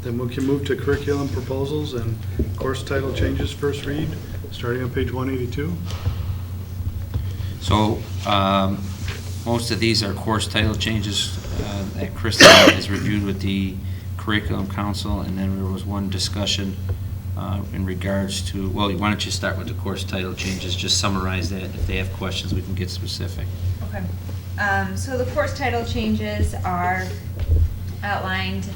Then we can move to curriculum proposals and course title changes, first read, starting on page 182. So most of these are course title changes that Kristen has reviewed with the Curriculum Council, and then there was one discussion in regards to, well, why don't you start with the course title changes, just summarize that. If they have questions, we can get specific. Okay. So the course title changes are outlined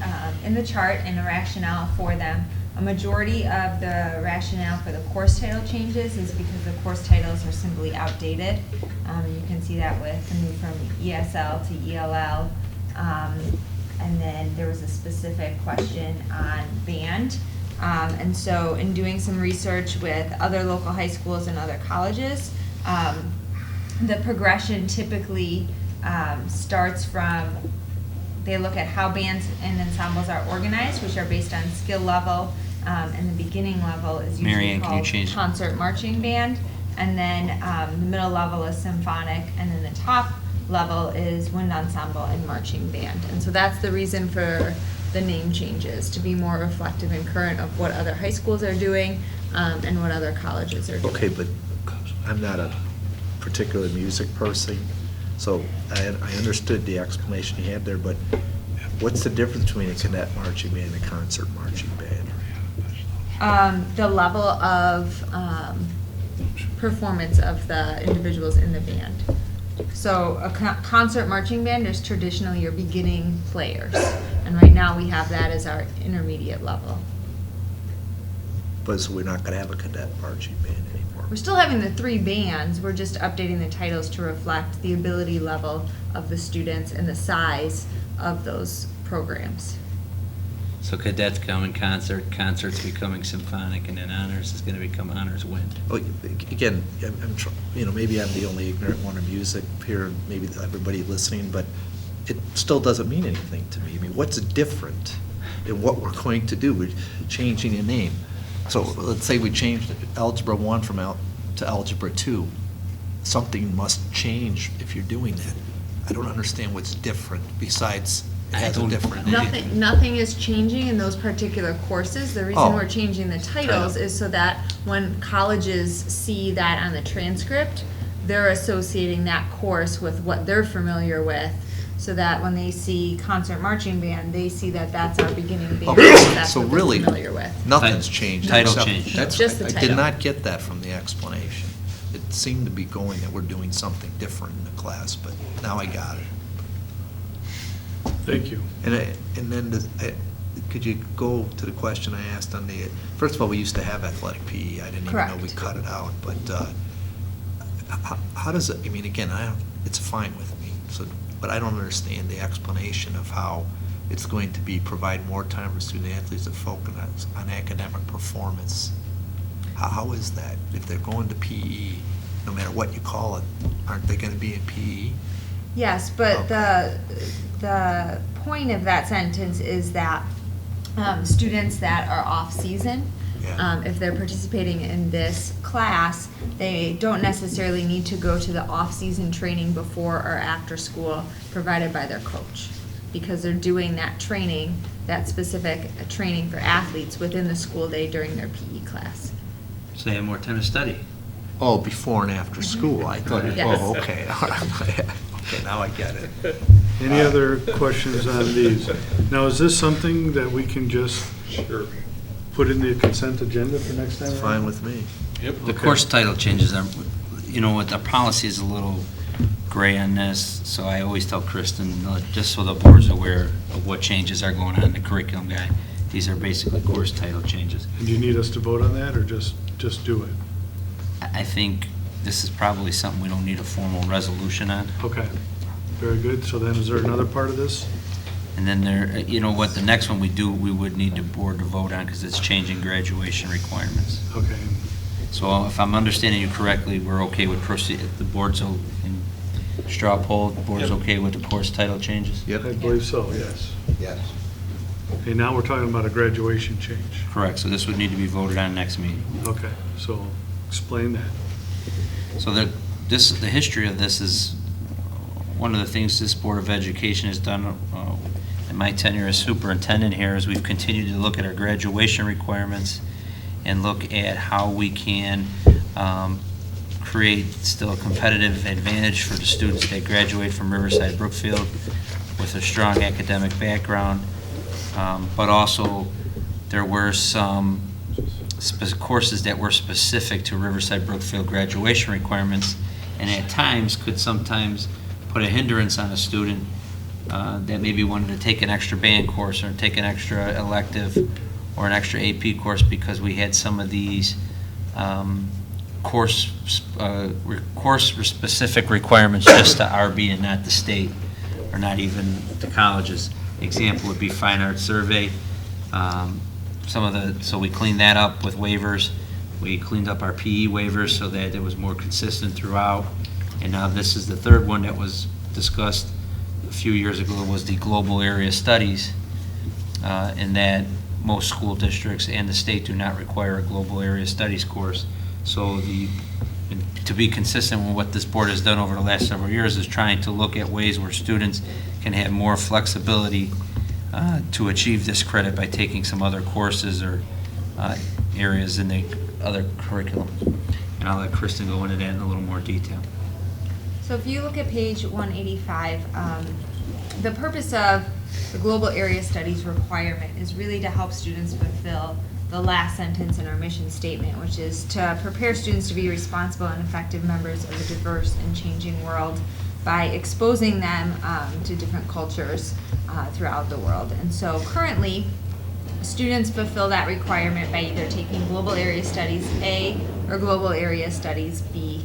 in the chart and a rationale for them. A majority of the rationale for the course title changes is because the course titles are simply outdated. You can see that with the move from ESL to ELL. And then there was a specific question on band. And so in doing some research with other local high schools and other colleges, the progression typically starts from, they look at how bands and ensembles are organized, which are based on skill level, and the beginning level is usually Marianne, can you called change? concert marching band, and then the middle level is symphonic, and then the top level is wind ensemble and marching band. And so that's the reason for the name changes, to be more reflective and current of what other high schools are doing and what other colleges are doing. Okay, but I'm not a particular music person, so I understood the explanation you had there, but what's the difference between a cadet marching band and a concert marching band? The level of performance of the individuals in the band. So a concert marching band is traditionally your beginning players, and right now we have that as our intermediate level. But so we're not going to have a cadet marching band anymore. We're still having the three bands, we're just updating the titles to reflect the ability level of the students and the size of those programs. So cadets becoming concert, concerts becoming symphonic, and then honors is going to become honors wind. Oh, again, maybe I'm the only ignorant one of music here, maybe everybody listening, but it still doesn't mean anything to me. I mean, what's different in what we're going to do? We're changing a name. So let's say we changed Algebra 1 to Algebra 2. Something must change if you're doing that. I don't understand what's different besides it has a different name. Nothing is changing in those particular courses. The reason Oh. we're changing the titles is so that when colleges see that on the transcript, they're associating that course with what they're familiar with, so that when they see concert marching band, they see that that's our beginning band. Okay, That's so what they're really, familiar with. nothing's changed. Title except- change. That's, Just the I title. did not get that from the explanation. It seemed to be going that we're doing something different in the class, but now I got it. Thank you. And then, could you go to the question I asked on the, first of all, we used to have athletic PE. I didn't even know we Correct. cut it out, but how does it, I mean, again, it's fine with me, so, but I don't understand the explanation of how it's going to be provide more time for student athletes to focus on academic performance. How is that? If they're going to PE, no matter what you call it, aren't they going to be in PE? Yes, but Okay. the point of that sentence is that students that are off-season, Yeah. if they're participating in this class, they don't necessarily need to go to the off-season training before or after school provided by their coach, because they're doing that training, that specific training for athletes within the school day during their PE class. So they have more time to study. Oh, before and after school, I thought, Yes. oh, okay. Okay, now I get it. Any other questions on these? Now, is this something that we can just put in the consent agenda for next time? It's fine with me. The Okay. course title changes are, what the policy is a little gray on this, so I always tell Kristen, just so the board's aware of what changes are going on in the curriculum guide, these are basically course title changes. And do you need us to vote on that, or just do it? I think this is probably something we don't need a formal resolution on. Okay, very good. So then, is there another part of this? And then the next one we would need the board to vote on, because it's changing graduation requirements. Okay, So if I'm understanding you correctly, we're okay with proceed, the board's in straw poll, the board's okay with the course title changes? Yep. I believe so, yes. Yes. Okay, now we're talking about a graduation change. Correct, so this would need to be voted on next meeting. Okay, so explain that. So the history of this is, one of the things this Board of Education has done in my tenure as superintendent here is we've continued to look at our graduation requirements and look at how we can create still a competitive advantage for the students that graduate from Riverside Brookfield with a strong academic background. But also there were some courses that were specific to Riverside Brookfield graduation requirements, and at times could sometimes put a hindrance on a student that maybe wanted to take an extra band course or take an extra elective or an extra AP course, because we had some of these course-specific requirements just to RB and not the state, or not even the colleges. Example would be fine arts survey. So we cleaned that up with waivers. We cleaned up our PE waivers so that it was more consistent throughout. And now this is the third one that was discussed a few years ago, was the global area studies, in that most school districts and the state do not require a global area studies course. So to be consistent with what this board has done over the last several years is trying to look at ways where students can have more flexibility to achieve this credit by taking some other courses or areas in the other curriculum. And I'll let Kristen go into that in a little more detail. So if you look at page 185, the purpose of the global area studies requirement is really to help students fulfill the last sentence in our mission statement, which is to prepare students to be responsible and effective members of a diverse and changing world by exposing them to different cultures throughout the world. And so currently, students fulfill that requirement by either taking Global Area Studies A or Global Area Studies B.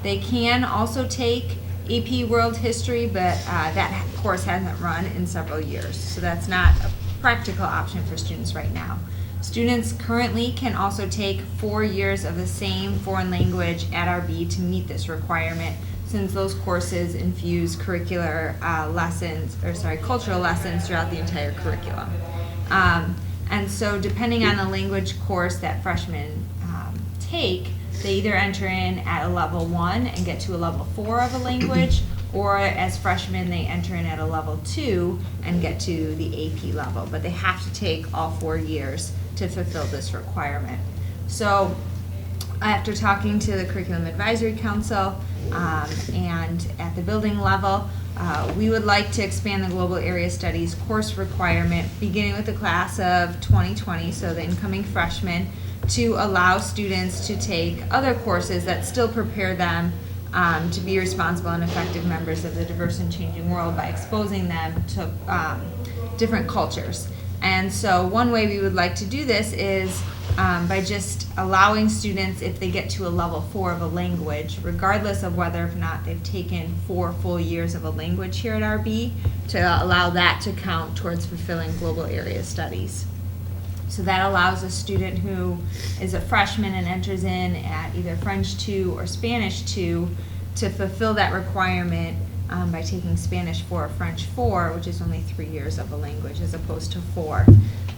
They can also take AP World History, but that course hasn't run in several years, so that's not a practical option for students right now. Students currently can also take 4 years of the same foreign language at RB to meet this requirement, since those courses infuse cultural lessons throughout the entire curriculum. And so depending on the language course that freshmen take, they either enter in at a level 1 and get to a level 4 of a language, or as freshmen they enter in at a level 2 and get to the AP level. But they have to take all 4 years to fulfill this requirement. So after talking to the Curriculum Advisory Council and at the building level, we would like to expand the Global Area Studies course requirement, beginning with the class of 2020, so the incoming freshmen, to allow students to take other courses that still prepare them to be responsible and effective members of the diverse and changing world by exposing them to different cultures. And so one way we would like to do this is by just allowing students, if they get to a level 4 of a language, regardless of whether or not they've taken 4 full years of a language here at RB, to allow that to count towards fulfilling Global Area Studies. So that allows a student who is a freshman and enters in at either French 2 or Spanish 2 to fulfill that requirement by taking Spanish 4 or French 4, which is only 3 years of a language as opposed to 4.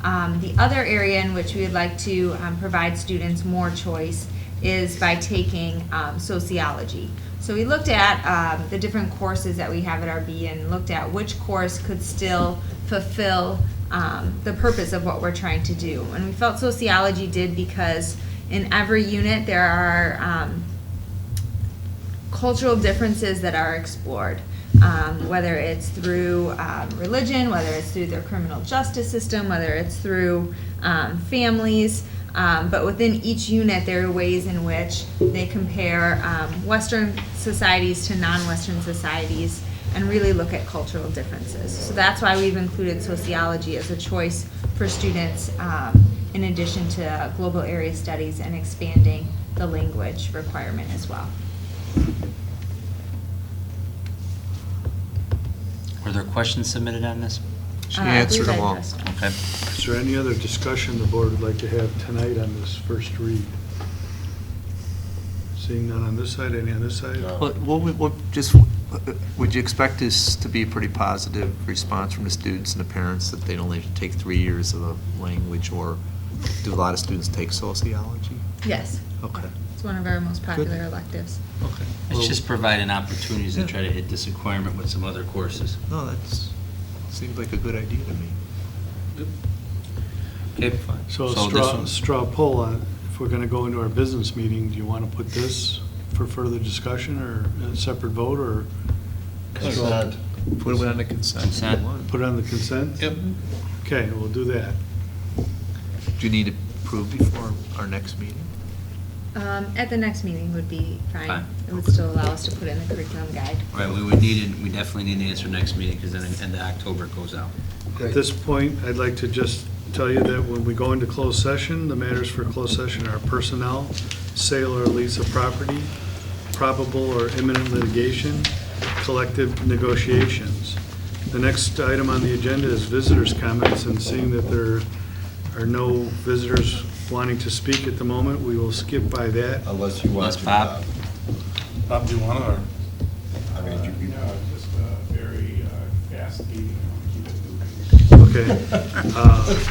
The other area in which we would like to provide students more choice is by taking sociology. So we looked at the different courses that we have at RB and looked at which course could still fulfill the purpose of what we're trying to do. And we felt sociology did, because in every unit there are cultural differences that are explored, whether it's through religion, whether it's through their criminal justice system, whether it's through families, but within each unit there are ways in which they compare Western societies to non-Western societies and really look at cultural differences. So that's why we've included sociology as a choice for students, in addition to global area studies and expanding the language requirement as well. Were there questions submitted on this? She answered them all. Okay. Is there any other discussion the board would like to have tonight on this first read? Seeing none on this side, any on this side? Would you expect this to be a pretty positive response from the students and the parents, that they only have to take 3 years of a language, or do a lot of students take sociology? Yes. Okay. It's one of our most popular electives. Okay. It's just providing opportunities to try to hit this requirement with some other courses. No, that's Seems like a good idea to me. Okay. So this straw, one- straw poll, on if we're gonna go into our business meeting, do you wanna put this for further discussion or a separate vote, or Consent. Put it on the consent. if you Consent. want. put it on the consent? Yep. Okay, we'll do that. Do you need it approved before our next meeting? At the next meeting would be fine. Fine. It would still allow us to put in the curriculum guide. Right, we definitely need an answer next meeting, because then end of October it goes out. At this point, I'd like to just tell you that when we go into closed session, the matters for closed session are personnel, sale or lease of property, probable or imminent litigation, collective negotiations. The next item on the agenda is visitors' comments, and seeing that there are no visitors wanting to speak at the moment, we will skip by that. Unless you want Unless to. Bob- Bob, do you want to, or? I mean, you can. No, just a very fast meeting, keep it moving. Okay.